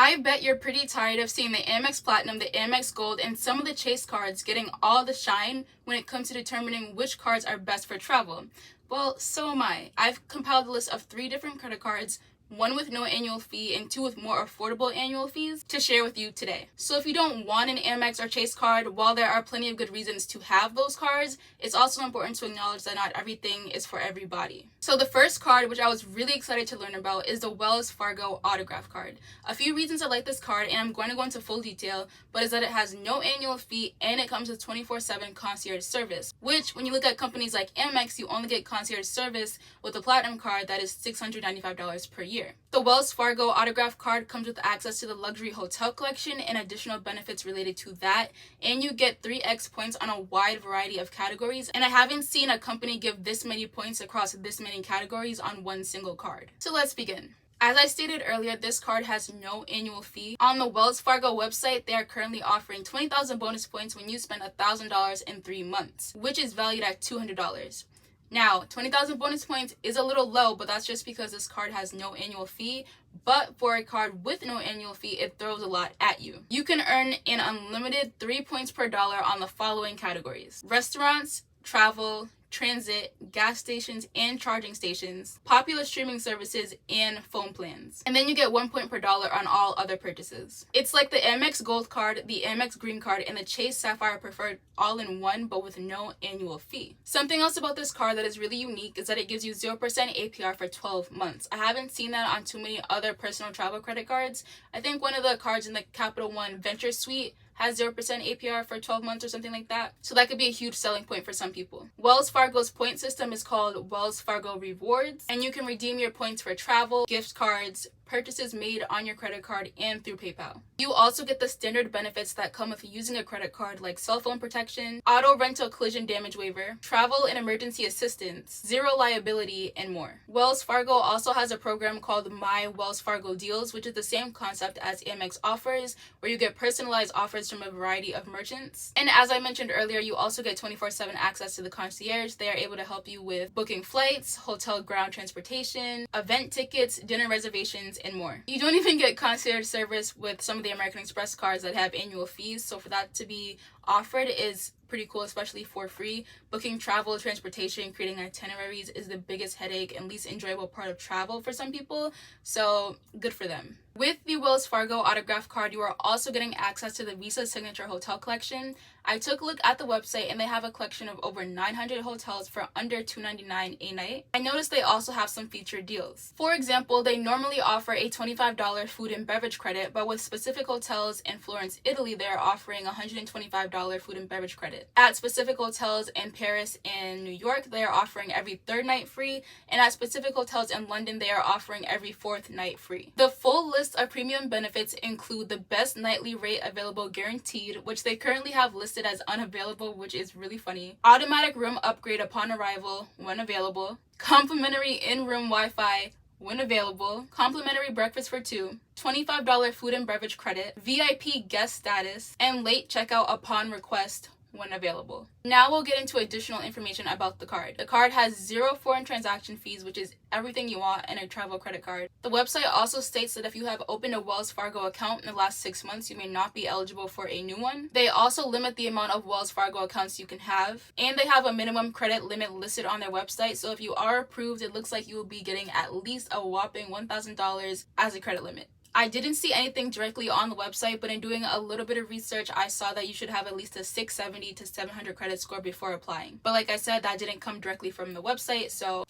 I bet you're pretty tired of seeing the Amex Platinum, the Amex Gold, and some of the Chase cards getting all the shine when it comes to determining which cards are best for travel. Well, so am I. I've compiled a list of 3 different credit cards, one with no annual fee and 2 with more affordable annual fees, to share with you today. So if you don't want an Amex or Chase card, while there are plenty of good reasons to have those cards, it's also important to acknowledge that not everything is for everybody. So the first card, which I was really excited to learn about, is the Wells Fargo Autograph card. A few reasons I like this card, and I'm going to go into full detail, but is that it has no annual fee and it comes with 24/7 concierge service, which when you look at companies like Amex, you only get concierge service with the Platinum card that is $695 per year. The Wells Fargo Autograph card comes with access to the luxury hotel collection and additional benefits related to that, and you get 3x points on a wide variety of categories, and I haven't seen a company give this many points across this many categories on one single card. So let's begin. As I stated earlier, this card has no annual fee. On the Wells Fargo website, they are currently offering 20,000 bonus points when you spend $1,000 in 3 months, which is valued at $200. Now, 20,000 bonus points is a little low, but that's just because this card has no annual fee. But for a card with no annual fee, it throws a lot at you. You can earn an unlimited 3 points per dollar on the following categories: restaurants, travel, transit, gas stations and charging stations, popular streaming services, and phone plans. And then you get 1 point per dollar on all other purchases. It's like the Amex Gold card, the Amex Green card, and the Chase Sapphire Preferred all in one, but with no annual fee. Something else about this card that is really unique is that it gives you 0% APR for 12 months. I haven't seen that on too many other personal travel credit cards. I think one of the cards in the Capital One Venture Suite has 0% APR for 12 months or something like that. So that could be a huge selling point for some people. Wells Fargo's point system is called Wells Fargo Rewards, and you can redeem your points for travel, gift cards, purchases made on your credit card, and through PayPal. You also get the standard benefits that come with using a credit card, like cell phone protection, auto rental collision damage waiver, travel and emergency assistance, zero liability, and more. Wells Fargo also has a program called My Wells Fargo Deals, which is the same concept as Amex offers, where you get personalized offers from a variety of merchants. And as I mentioned earlier, you also get 24/7 access to the concierge. They are able to help you with booking flights, hotel ground transportation, event tickets, dinner reservations, and more. You don't even get concierge service with some of the American Express cards that have annual fees, so for that to be offered is pretty cool, especially for free. Booking travel, transportation, creating itineraries is the biggest headache and least enjoyable part of travel for some people, so good for them. With the Wells Fargo Autograph card, you are also getting access to the Visa Signature Hotel Collection. I took a look at the website and they have a collection of over 900 hotels for under $299 a night. I noticed they also have some featured deals. For example, they normally offer a $25 food and beverage credit, but with specific hotels in Florence, Italy, they are offering a $125 food and beverage credit. At specific hotels in Paris and New York, they are offering every 3rd night free, and at specific hotels in London, they are offering every 4th night free. The full list of premium benefits include the best nightly rate available guaranteed, which they currently have listed as unavailable, which is really funny. Automatic room upgrade upon arrival when available. Complimentary in-room Wi-Fi when available. Complimentary breakfast for 2. $25 food and beverage credit. VIP guest status. And late checkout upon request when available. Now we'll get into additional information about the card. The card has 0 foreign transaction fees, which is everything you want in a travel credit card. The website also states that if you have opened a Wells Fargo account in the last 6 months, you may not be eligible for a new one. They also limit the amount of Wells Fargo accounts you can have, and they have a minimum credit limit listed on their website, so if you are approved, it looks like you will be getting at least a whopping $1,000 as a credit limit. I didn't see anything directly on the website, but in doing a little bit of research, I saw that you should have at least a 670 to 700 credit score before applying. But like I said, that didn't come directly from the website, so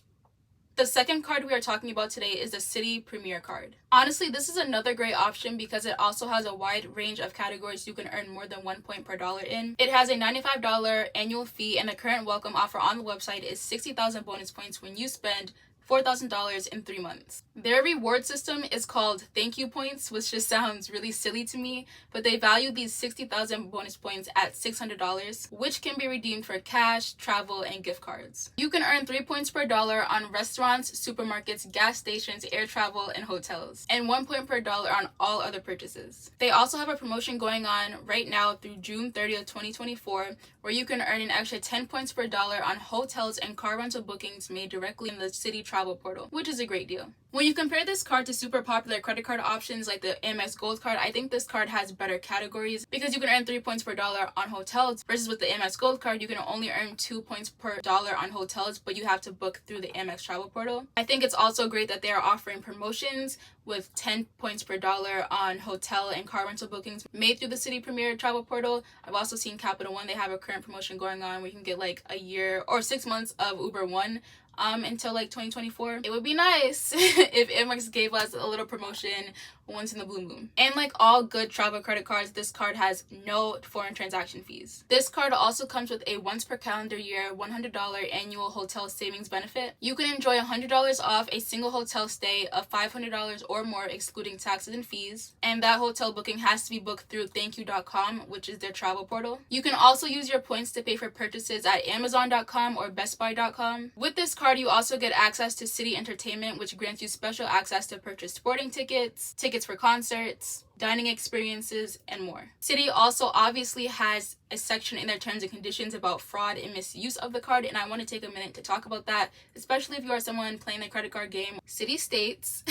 the second card we are talking about today is the Citi Premier card. Honestly, this is another great option because it also has a wide range of categories you can earn more than 1 point per dollar in. It has a $95 annual fee, and the current welcome offer on the website is 60,000 bonus points when you spend $4,000 in 3 months. Their reward system is called Thank You Points, which just sounds really silly to me, but they value these 60,000 bonus points at $600, which can be redeemed for cash, travel, and gift cards. You can earn 3 points per dollar on restaurants, supermarkets, gas stations, air travel, and hotels, and 1 point per dollar on all other purchases. They also have a promotion going on right now through June 30th, 2024, where you can earn an extra 10 points per dollar on hotels and car rental bookings made directly in the Citi travel portal, which is a great deal. When you compare this card to super popular credit card options like the Amex Gold card, I think this card has better categories because you can earn 3 points per dollar on hotels versus with the Amex Gold card, you can only earn 2 points per dollar on hotels, but you have to book through the Amex travel portal. I think it's also great that they are offering promotions with 10 points per dollar on hotel and car rental bookings made through the Citi Premier travel portal. I've also seen Capital One, they have a current promotion going on where you can get like a year or 6 months of Uber One until like 2024. It would be nice if Amex gave us a little promotion once in the blue moon. And like all good travel credit cards, this card has no foreign transaction fees. This card also comes with a once per calendar year $100 annual hotel savings benefit. You can enjoy $100 off a single hotel stay of $500 or more excluding taxes and fees. And that hotel booking has to be booked through thankyou.com, which is their travel portal. You can also use your points to pay for purchases at amazon.com or bestbuy.com. With this card, you also get access to Citi Entertainment, which grants you special access to purchase sporting tickets for concerts, dining experiences, and more. Citi also obviously has a section in their terms and conditions about fraud and misuse of the card, and I want to take a minute to talk about that, especially if you are someone playing the credit card game. Citi states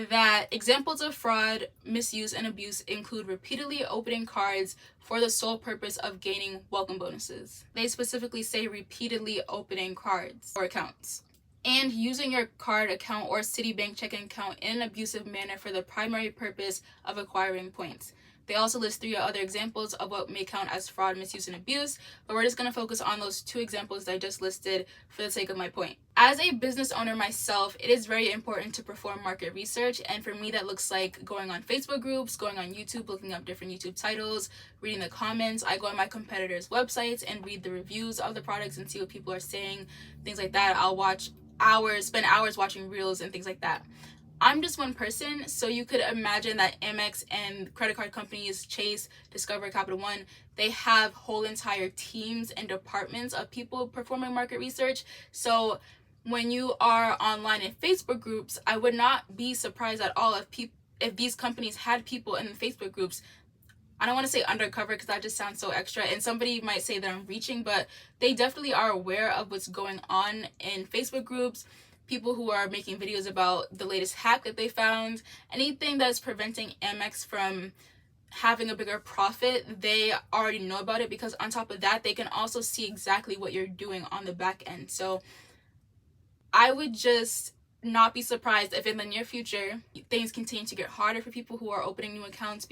that examples of fraud, misuse, and abuse include repeatedly opening cards for the sole purpose of gaining welcome bonuses. They specifically say repeatedly opening cards or accounts, and using your card account or Citibank checking account in an abusive manner for the primary purpose of acquiring points. They also list 3 other examples of what may count as fraud, misuse, and abuse, but we're just going to focus on those 2 examples that I just listed for the sake of my point. As a business owner myself, it is very important to perform market research, and for me that looks like going on Facebook groups, going on YouTube, looking up different YouTube titles, reading the comments. I go on my competitors' websites and read the reviews of the products and see what people are saying, things like that. I'll spend hours watching reels and things like that. I'm just one person, so you could imagine that Amex and credit card companies, Chase, Discover, Capital One, they have whole entire teams and departments of people performing market research. So when you are online in Facebook groups, I would not be surprised at all if these companies had people in the Facebook groups. I don't want to say undercover because that just sounds so extra, and somebody might say that I'm reaching, but they definitely are aware of what's going on in Facebook groups, people who are making videos about the latest hack that they found, anything that's preventing Amex from having a bigger profit. They already know about it because on top of that, they can also see exactly what you're doing on the back end. So I would just not be surprised if in the near future things continue to get harder for people who are opening new accounts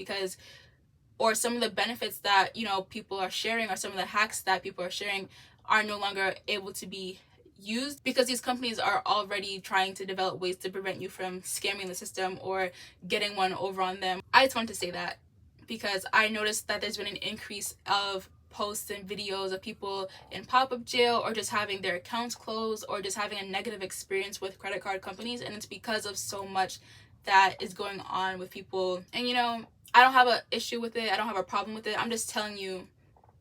or some of the benefits that, people are sharing, or some of the hacks that people are sharing are no longer able to be used because these companies are already trying to develop ways to prevent you from scamming the system or getting one over on them. I just want to say that because I noticed that there's been an increase of posts and videos of people in pop-up jail or just having their accounts closed or just having a negative experience with credit card companies, and it's because of so much that is going on with people. And I don't have an issue with it. I don't have a problem with it. I'm just telling you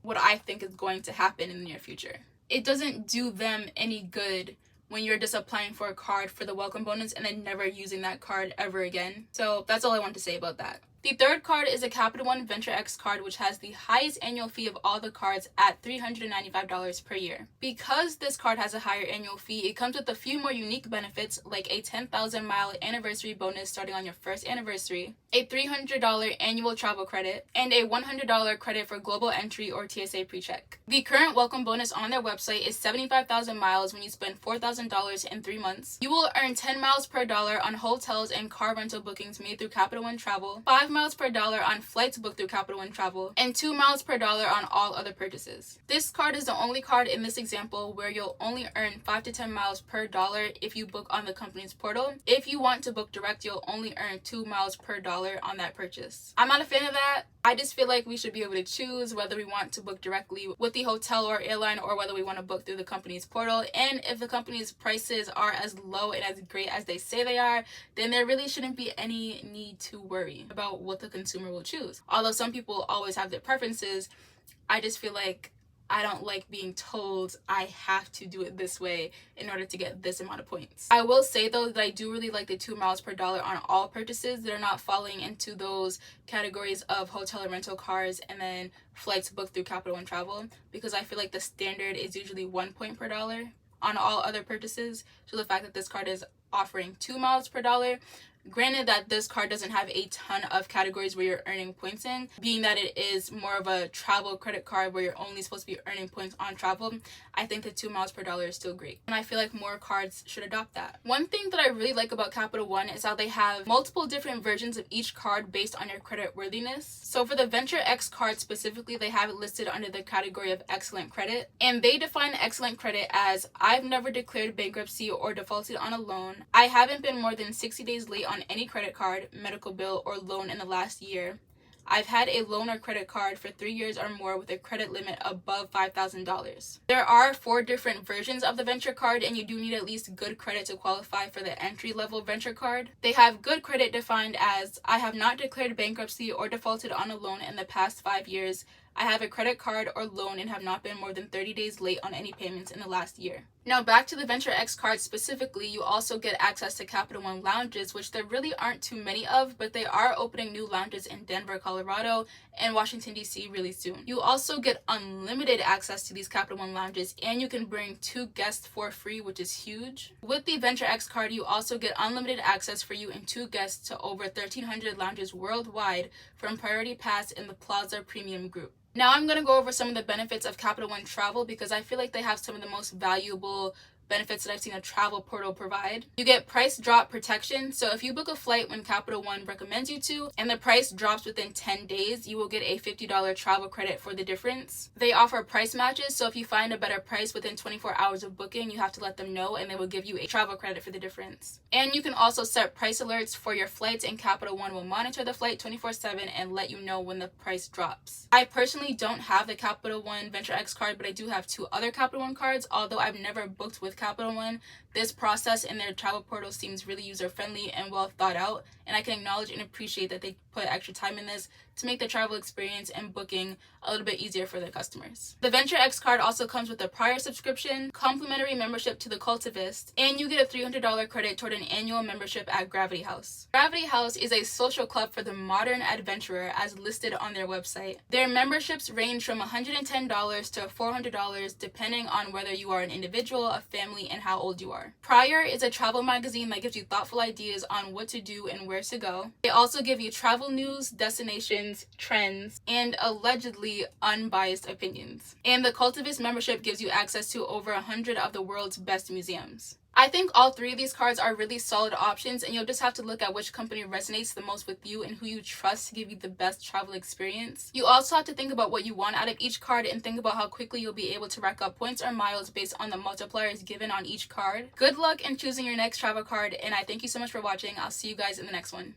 what I think is going to happen in the near future. It doesn't do them any good when you're just applying for a card for the welcome bonus and then never using that card ever again. So that's all I want to say about that. The third card is a Capital One Venture X card, which has the highest annual fee of all the cards at $395 per year. Because this card has a higher annual fee, it comes with a few more unique benefits like a 10,000 mile anniversary bonus starting on your first anniversary, a $300 annual travel credit, and a $100 credit for global entry or TSA pre-check. The current welcome bonus on their website is 75,000 miles when you spend $4,000 in 3 months. You will earn 10 miles per dollar on hotels and car rental bookings made through Capital One Travel, 5 miles per dollar on flights booked through Capital One Travel, and 2 miles per dollar on all other purchases. This card is the only card in this example where you'll only earn 5 to 10 miles per dollar if you book on the company's portal. If you want to book direct, you'll only earn 2 miles per dollar on that purchase. I'm not a fan of that. I just feel like we should be able to choose whether we want to book directly with the hotel or airline or whether we want to book through the company's portal. And if the company's prices are as low and as great as they say they are, then there really shouldn't be any need to worry about what the consumer will choose. Although some people always have their preferences, I just feel like I don't like being told I have to do it this way in order to get this amount of points. I will say though that I do really like the 2 miles per dollar on all purchases. They're not falling into those categories of hotel and rental cars and then flights booked through Capital One Travel, because I feel like the standard is usually 1 point per dollar on all other purchases. So the fact that this card is offering 2 miles per dollar. Granted that this card doesn't have a ton of categories where you're earning points in, being that it is more of a travel credit card where you're only supposed to be earning points on travel, I think the 2 miles per dollar is still great. And I feel like more cards should adopt that. One thing that I really like about Capital One is how they have multiple different versions of each card based on your credit worthiness. So for the Venture X card specifically, they have it listed under the category of excellent credit. And they define excellent credit as I've never declared bankruptcy or defaulted on a loan. I haven't been more than 60 days late on any credit card, medical bill, or loan in the last year. I've had a loan or credit card for 3 years or more with a credit limit above $5,000. There are 4 different versions of the Venture card, and you do need at least good credit to qualify for the entry-level Venture card. They have good credit defined as I have not declared bankruptcy or defaulted on a loan in the past 5 years. I have a credit card or loan and have not been more than 30 days late on any payments in the last year. Now back to the Venture X card specifically, you also get access to Capital One lounges, which there really aren't too many of, but they are opening new lounges in Denver, Colorado, and Washington, D.C. really soon. You also get unlimited access to these Capital One lounges, and you can bring 2 guests for free, which is huge. With the Venture X card, you also get unlimited access for you and 2 guests to over 1,300 lounges worldwide from Priority Pass in the Plaza Premium group. Now I'm going to go over some of the benefits of Capital One Travel because I feel like they have some of the most valuable benefits that I've seen a travel portal provide. You get price drop protection. So if you book a flight when Capital One recommends you to and the price drops within 10 days, you will get a $50 travel credit for the difference. They offer price matches. So if you find a better price within 24 hours of booking, you have to let them know and they will give you a travel credit for the difference. And you can also set price alerts for your flights, and Capital One will monitor the flight 24/7 and let you know when the price drops. I personally don't have the Capital One Venture X card, but I do have 2 other Capital One cards. Although I've never booked with Capital One, this process in their travel portal seems really user-friendly and well thought out, and I can acknowledge and appreciate that they put extra time in this to make the travel experience and booking a little bit easier for their customers. The Venture X card also comes with a prior subscription, complimentary membership to the Cultivist, and you get a $300 credit toward an annual membership at Gravity House. Gravity House is a social club for the modern adventurer as listed on their website. Their memberships range from $110 to $400 depending on whether you are an individual, a family, and how old you are. Prior is a travel magazine that gives you thoughtful ideas on what to do and where to go. They also give you travel news, destinations, trends, and allegedly unbiased opinions. And the Cultivist membership gives you access to over 100 of the world's best museums. I think all 3 of these cards are really solid options, and you'll just have to look at which company resonates the most with you and who you trust to give you the best travel experience. You also have to think about what you want out of each card and think about how quickly you'll be able to rack up points or miles based on the multipliers given on each card. Good luck in choosing your next travel card, and I thank you so much for watching. I'll see you guys in the next one.